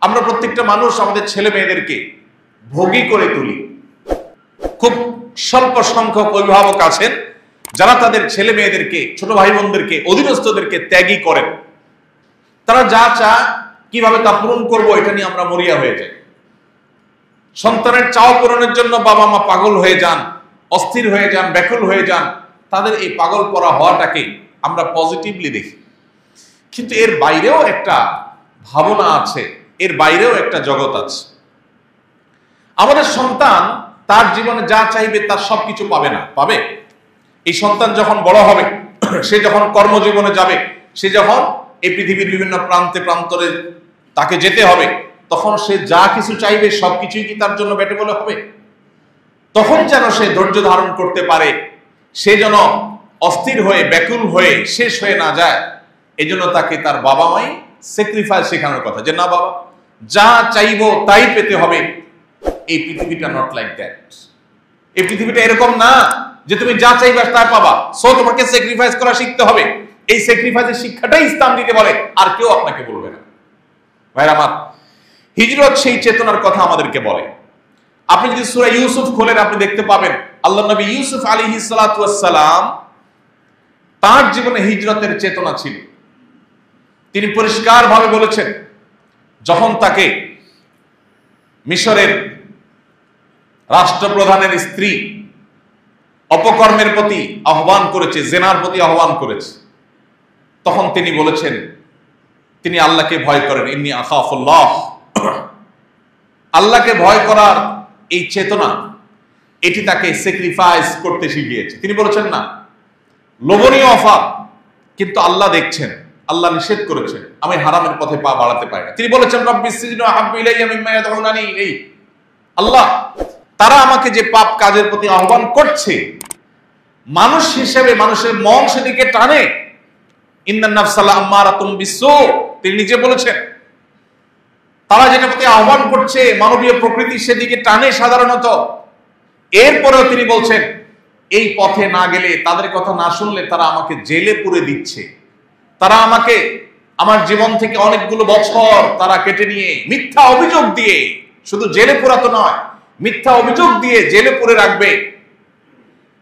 আমরা প্রত্যেকটা মানুষ আমাদের ছেলে মেয়েদেরকে ভোগী করে তুলি। খুব স্বল্প সংখ্যক অভিভাবক আছেন যারা তাদের ছেলে মেয়েদেরকে, ছোট ভাই বোনদেরকে, অধীনস্থদেরকে ত্যাগী করেন। তারা যা চায় কিভাবে তা পূরণ করবো এটা নিয়ে আমরা মরিয়া হয়ে যাই। সন্তানের চাওয়া পূরণের জন্য বাবা মা পাগল হয়ে যান, অস্থির হয়ে যান, ব্যাকুল হয়ে যান। তাদের এই পাগল পরা হওয়াটাকে আমরা পজিটিভলি দেখি, কিন্তু এর বাইরেও একটা ভাবনা আছে, এর বাইরেও একটা জগৎ আছে। আমাদের সন্তান তার জীবনে যা চাইবে তার সবকিছু পাবে না, পাবে। এই সন্তান যখন বড় হবে, সে যখন কর্মজীবনে যাবে, সে যখন এই পৃথিবীর বিভিন্ন প্রান্তে প্রান্তরে তাকে যেতে হবে, তখন সে যা কিছু চাইবে সবকিছুই কি তার জন্য বেটে বলে হবে? তখন যেন সে ধৈর্য ধারণ করতে পারে, সে যেন অস্থির হয়ে ব্যাকুল হয়ে শেষ হয়ে না যায়। এই জন্য তাকে তার বাবা মাই স্যাক্রিফাইস শেখানোর কথা, যে না বাবা, যা চাইবো তাই পেতে হবে। এই পৃথিবীটা নট লাইক দ্যাট। এই পৃথিবীটা এরকম না যে তুমি যা চাইবে তাই পাবা। সো তোমাকে স্যাক্রিফাইস করা শিখতে হবে। এই স্যাক্রিফাইসের শিক্ষাটাই ইসলাম দিতে বলে, আর কেউ আপনাকে বলবে না। ভাইরা আমার, হিজরত সেই চেতনার কথা আমাদেরকে বলে। আপনি যদি সূরা ইউসুফ খোলেন, আপনি দেখতে পাবেন আল্লাহর নবী ইউসুফ আলাইহিস সালাতু ওয়াস সালাম, তার জীবনে হিজরতের চেতনা ছিল। তিনি পরিষ্কারভাবে বলেছেন, যখন তাকে মিশরের রাষ্ট্রপ্রধানের স্ত্রী অপকর্মের প্রতি আহ্বান করেছে, জেনার প্রতি আহ্বান করেছে, তখন তিনি বলেছেন তিনি আল্লাহকে ভয় করেন। ইন্নী আখাফুল্লাহ। আল্লাহকে ভয় করার এই চেতনা, এটি তাকে স্যাক্রিফাইস করতে শিখিয়েছে। তিনি বলেছেন না, লোভনীয় অফার, কিন্তু আল্লাহ দেখছেন, আল্লাহ নিষেধ করেছেন, আমি হারামের পথে পা বাড়াতে পারি না। তিনি বলেছেন রব্বিস সিজনু আহাব্বু ইলাইয়া মিম্মা ইয়াদউনানি ইলাইহি। আল্লাহ, তারা আমাকে যে পাপ কাজের প্রতি আহ্বান করছে, মানুষ হিসেবে মানুষের মন সেদিকে টানে। ইন্নান নাফসা লাআম্মারাতুম বিসসু, তিনি নিজে বলেছেন তারা যেটা প্রতি আহ্বান করছে, মানবীয় প্রকৃতি সেদিকে টানে সাধারণত। এরপরেও তিনি বলছেন এই পথে না গেলে, তাদের কথা না শুনলে তারা আমাকে জেলে পুরে দিচ্ছে। তারা আমাকে আমার জীবন থেকে অনেকগুলো বছর তারা কেটে নিয়ে মিথ্যা অভিযোগ দিয়ে, শুধু জেলে পুরাতো নয়, মিথ্যা অভিযোগ দিয়ে জেলে পুরে রাখবে।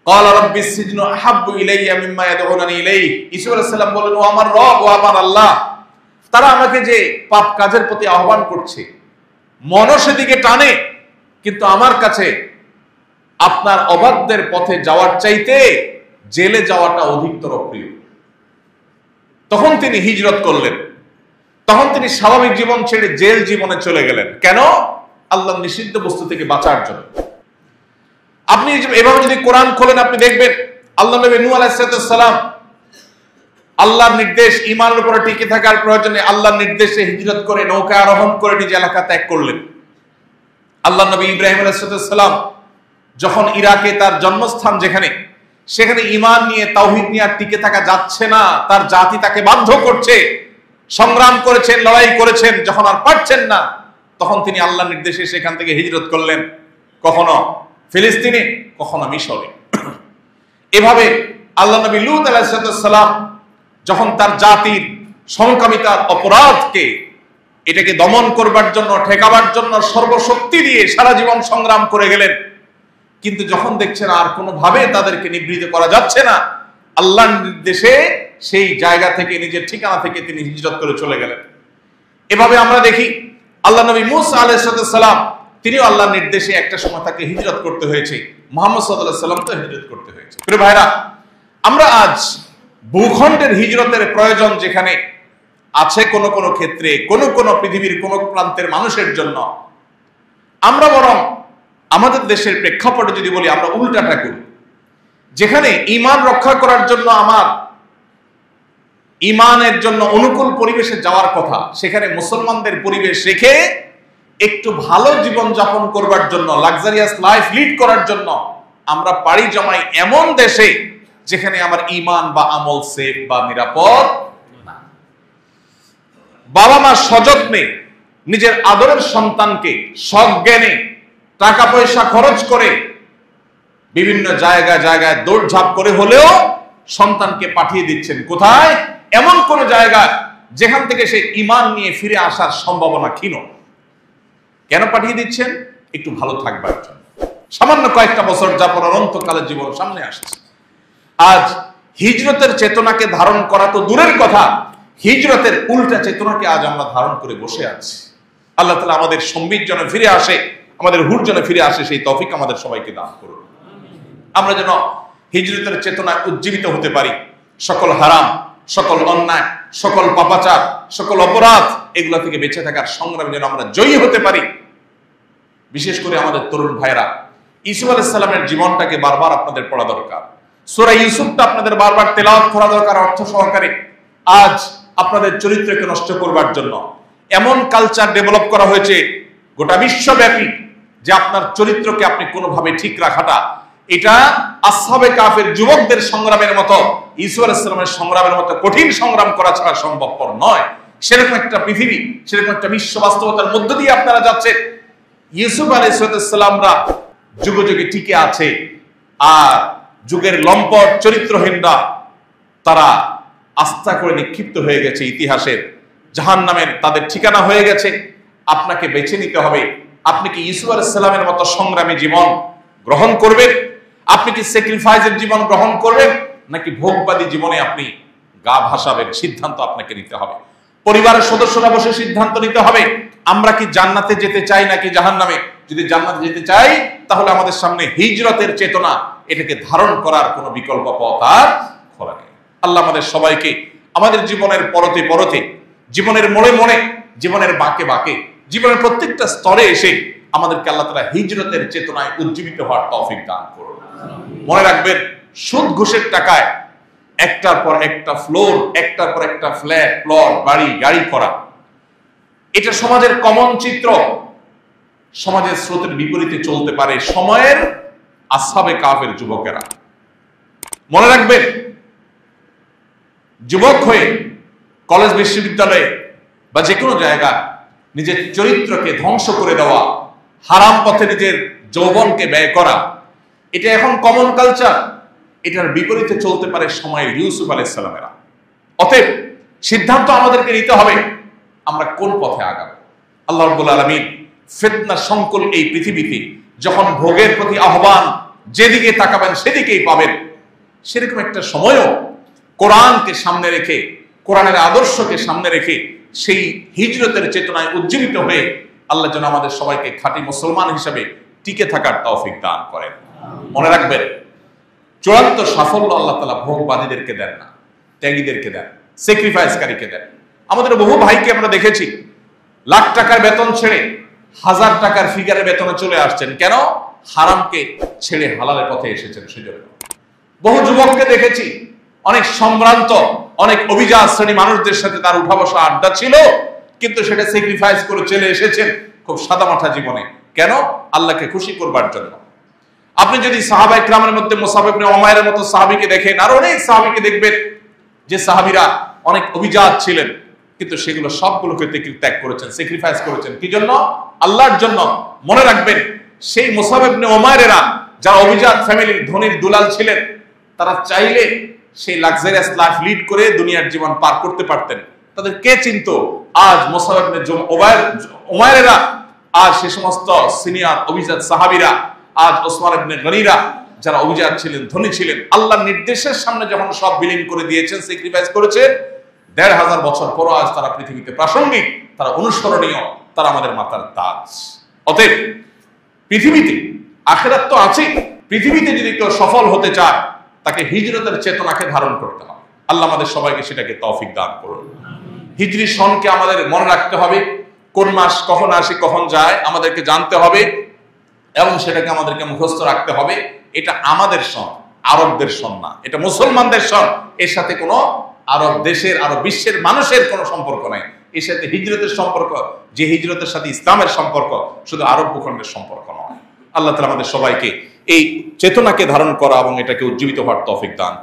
ক্বালা রাব্বিস সিজনু আহাব্বু ইলাইয়া মিম্মা ইয়াদউনানি ইলাইহি। ঈসা আলাইহিস সালাম বলেন, ও আমার রব, ও আমার আল্লাহ, তারা আমাকে যে পাপ কাজের প্রতি আহ্বান করছে, মনও সেদিকে টানে, কিন্তু আমার কাছে আপনার অবাধ্যের পথে যাওয়ার চাইতে জেলে যাওয়াটা অধিকতর প্রিয়। তখন তিনি হিজরত করলেন, তখন তিনি স্বাভাবিক জীবন ছেড়ে জেল জীবনে চলে গেলেন। কেন? আল্লাহ নিষিদ্ধ বস্তু থেকে বাঁচার জন্য। আপনি এভাবে যদি কোরআন খোলেন, আপনি দেখবেন আল্লাহ নবী নূহ আলাইহিস সালাম আল্লাহর নির্দেশ, ঈমানের উপরে টিকে থাকার প্রয়োজনে আল্লাহর নির্দেশে হিজরত করে নৌকা আরোহণ করে নিজ এলাকা ত্যাগ করলেন। আল্লাহ নবী ইব্রাহিম আলাইহিস সালাম যখন ইরাকে তার জন্মস্থান যেখানে, সেখানে ঈমান নিয়ে তাওহীদ নিয়ে আর টিকে থাকা যাচ্ছে না, তার জাতি তাকে বাধ্য করছে, সংগ্রাম করেছেন, লড়াই করেছেন, যখন আর পারছেন না তখন তিনি আল্লাহর নির্দেশে সেখান থেকে হিজরত করলেন, কখনো ফিলিস্তিনে, কখনো মিশরে। এভাবে আল্লাহ নবী লূত আলাইহিস সালাম যখন তার জাতির সমকামিতার অপরাধকে এটাকে দমন করবার জন্য, ঠেকাবার জন্য সর্বশক্তি দিয়ে সারা জীবন সংগ্রাম করে গেলেন, কিন্তু যখন দেখছেন আর কোনোভাবে তাদেরকে নিবৃত্ত করা যাচ্ছে না, আল্লাহর নির্দেশে সেই জায়গা থেকে, নিজের ঠিকানা থেকে তিনি হিজরত করে চলে গেলেন। এভাবে আমরা দেখি আল্লাহ নবী মূসা আলাইহিস সালাম তিনিও আল্লাহর নির্দেশে একটা সময় তাকে হিজরত করতে হয়েছে, মুহাম্মদ সাল্লাল্লাহু আলাইহি ওয়াসাল্লাম তো হিজরত করতে হয়েছে। প্রিয় ভাইরা, আমরা আজ ভূখণ্ডের হিজরতের প্রয়োজন যেখানে আছে কোন কোন ক্ষেত্রে, কোন কোন পৃথিবীর কোন প্রান্তের মানুষের জন্য, আমরা বরং আমাদের দেশের প্রেক্ষাপটে যদি বলি, আমরা উল্টাটা করি। যেখানে ঈমান রক্ষা করার জন্য আমার ঈমানের জন্য অনুকূল পরিবেশে যাওয়ার কথা, সেখানে মুসলমানদের পরিবেশ রেখে একটু ভালো জীবন যাপন করবার জন্য, লাক্সারিয়াস লাইফ লিড করার জন্য আমরা পাড়ি জমাই এমন দেশে যেখানে আমার ঈমান বা আমল সেফ বা নিরাপদ না। বাবা মা সযত্নে নিজের আদরের সন্তানকে সজ্ঞানে টাকা পয়সা খরচ করে বিভিন্ন জায়গায় জায়গায় দৌড়ঝাঁপ করে হলেও সন্তানকে পাঠিয়ে দিচ্ছেন কোথায়? এমন কোন জায়গা যেখান থেকে সে ঈমান নিয়ে ফিরে আসার সম্ভাবনা ক্ষীণ। কেন পাঠিয়ে দিচ্ছেন? একটু ভালো থাকবার জন্য। সামান্য কয়েকটা বছর যাপন অনন্তকালের জীবন সামনে আসছে। আজ হিজরতের চেতনাকে ধারণ করা তো দূরের কথা, হিজরতের উল্টা চেতনাকে আজ আমরা ধারণ করে বসে আছি। আল্লাহ তাআলা আমাদের সম্বিত যেন ফিরে আসে, আমাদের হুর যেন ফিরে আসে, সেই তৌফিক আমাদের সবাইকে দান করুন। আমরা যেন হিজরতের চেতনায় উজ্জীবিত হতে পারি। সকল হারাম, সকল অন্যায়, সকল পাপাচার, সকল অপরাধ, এগুলো থেকে বেঁচে থাকার সংগ্রামে যেন আমরা জয়ী হতে পারি। বিশেষ করে আমাদের তরুণ ভাইরা, ইউসুফ আলাইহিস সালামের জীবনটাকে বারবার আপনাদের পড়া দরকার। সূরা ইউসুফটা আপনাদের বারবার তেলাওয়াত করা দরকার অর্থ সহকারে। আজ আপনাদের চরিত্রকে নষ্ট করবার জন্য এমন কালচার ডেভেলপ করা হয়েছে গোটা বিশ্বব্যাপী, যে আপনার চরিত্রকে আপনি কোনোভাবে ঠিক রাখাটা, এটা আসহাবে কাফের যুবকদের সংগ্রামের মতো, ইউসুফ আলাইহিস সালামের সংগ্রামের মতো কঠিন সংগ্রাম করা ছাড়া সম্ভবপর নয়। সেরকম একটা পৃথিবী, সেরকম একটা বিশ্ব বাস্তবতার মধ্য দিয়ে আপনারা যাচ্ছেন। ইউসুফ আলাইহিস সালামরা যুগে যুগে টিকে আছে, আর যুগের লম্পট চরিত্রহীনরা তারা আস্থা করে নিক্ষিপ্ত হয়ে গেছে ইতিহাসের জাহান্নামের, তাদের ঠিকানা হয়ে গেছে। আপনাকে বেছে নিতে হবে, আপনি কি ইউসুফ আলাইহিস সালামের মতো সংগ্রামী জীবন গ্রহণ করবেন? আপনি কি স্যাক্রিফাইসের জীবন গ্রহণ করবেন, নাকি ভোগবাদী জীবনে আপনি গা ভাসাবেন? সিদ্ধান্ত আপনাকে নিতে হবে। পরিবারের সদস্যরা বসে সিদ্ধান্ত নিতে হবে, আমরা কি জান্নাতে যেতে চাই নাকি জাহান্নামে। যদি জান্নাতে যেতে চাই, তাহলে আমাদের সামনে হিজরতের চেতনা, এটাকে ধারণ করার কোনো বিকল্প পথ আর খোলা নেই। আল্লাহ আমাদের সবাইকে আমাদের জীবনের পরতে পরতে, জীবনের মোড়ে মোড়ে, জীবনের বাঁকে বাঁকে, জীবনের প্রত্যেকটা স্তরে এসে আমাদেরকে আল্লাহ তাআলা হিজরতের চেতনায় উজ্জীবিত হওয়ার তৌফিক দান করুন। মনে রাখবেন, সুদ ঘুষের টাকায় একটার পর একটা ফ্লোর, একটার পর একটা ফ্ল্যাট, প্লট, বাড়ি, গাড়ি করা, এটা সমাজের কমন চিত্র। সমাজের স্রোতের বিপরীতে চলতে পারে সময়ের আসহাবে কাফের যুবকেরা। মনে রাখবেন, যুবক হয়ে কলেজ, বিশ্ববিদ্যালয়ে বা যে কোনো জায়গা নিজের চরিত্রকে ধ্বংস করে দেওয়া, হারাম পথে নিজের যৌবনকে ব্যয় করা, এটা এখন কমন কালচার। এটার বিপরীতে চলতে পারে সময়ের ইউসুফ আলাইহিস সালামেরা। অতএব সিদ্ধান্ত আমাদেরকে নিতে হবে, আমরা কোন পথে আগাবো। আল্লাহ রাব্বুল আলামিন ফিতনা সংকুল এই পৃথিবীতে যখন ভোগের প্রতি আহ্বান, যেদিকে তাকাবেন সেদিকেই পাবেন, সেরকম একটা সময়ও কোরআনকে সামনে রেখে, কোরআনের আদর্শকে সামনে রেখে সেই হিজরতের চেতনায় উজ্জীবিত হয়ে আল্লাহ যেন আমাদের সবাইকে খাঁটি মুসলমান হিসেবে টিকে থাকার তৌফিক দান করেন। মনে রাখবেন, চূড়ান্ত সাফল্য আল্লাহ তাআলা ভোগবাদীদেরকে দেন না, ত্যাগীদেরকে দেন, স্যাক্রিফাইসকারীকে দেন। আমাদের বহু ভাইকে আমরা দেখেছি লাখ টাকার বেতন ছেড়ে 1000 টাকার ফিগারের বেতনে চলে আসছেন। কেন? হারামকে ছেড়ে হালালের পথে এসেছেন সেজন্য। বহু যুবককে দেখেছি অনেক সম্ভ্রান্ত, অনেক অভিজাত শ্রেণী মানুষদের সাথে তার উঠা বসা আড্ডা ছিল, কিন্তু সেটা স্যাক্রিফাইস করে চলে এসেছেন খুব সাদামাঠা জীবনে। কেন? আল্লাহকে খুশি করবার জন্য। আপনি যদি সাহাবা ইকরামের মধ্যে মুসাব ইবনে উমাইরের মতো সাহাবীকে দেখেন, আর অনেক সাহাবীকে দেখবেন যে সাহাবীরা অনেক অভিজাত ছিলেন, কিন্তু সেগুলো সবগুলোকে ত্যাগ করেছেন, স্যাক্রিফাইস করেছেন। কি জন্য? আল্লাহর জন্য। মনে রাখবেন, সেই মুসাব ইবনে উমাইরেরা যারা অভিজাত ফ্যামিলির ধনীর দুলাল ছিলেন, তারা চাইলে সেই লাক্সারিয়াস লাইফ লিড করে দুনিয়ার জীবন পার করতে পারতেন। তাদের কে চিনত? আজ মুসাব ইবনে উমাইরেরা, আজ সে সমস্ত সিনিয়র অভিজাত সাহাবীরা, আজ ওসমান ইবনে গনিরা যারা অভিজাত ছিলেন, ধনী ছিলেন, আল্লাহর নির্দেশের সামনে যখন সব বিলীন করে দিয়েছেন, স্যাক্রিফাইস করেছেন, 1500 বছর পর আজ তারা পৃথিবীতে প্রাসঙ্গিক, তারা অনুসরণীয়, তারা আমাদের মাথার তাজ। অতএব পৃথিবীতে আখিরাত তো আছে, পৃথিবীতে যদি কেউ সফল হতে চায় তাকে হিজরতের চেতনাকে ধারণ করতে হবে। আল্লাহ আমাদের সবাইকে সেটাকে তৌফিক দান করুন। হিজরি সনকে আমাদের মনে রাখতে হবে, কোন মাস কখন আসে কখন যায় আমাদেরকে জানতে হবে, এবং সেটাকে আমাদেরকে মুখস্থ রাখতে হবে। এটা আমাদের সন, আরবদের সন না, এটা মুসলমানদের সন। এর সাথে কোনো আরব দেশের, আরব বিশ্বের মানুষের কোনো সম্পর্ক নাই। এর সাথে হিজরতের সম্পর্ক, যে হিজরতের সাথে ইসলামের সম্পর্ক, শুধু আরব ভূখণ্ডের সম্পর্ক নয়। আল্লাহ তাআলা আমাদের সবাইকে এই চেতনাকে ধারণ করা এবং এটাকে উজ্জীবিত হওয়ার তৌফিক দান করুন।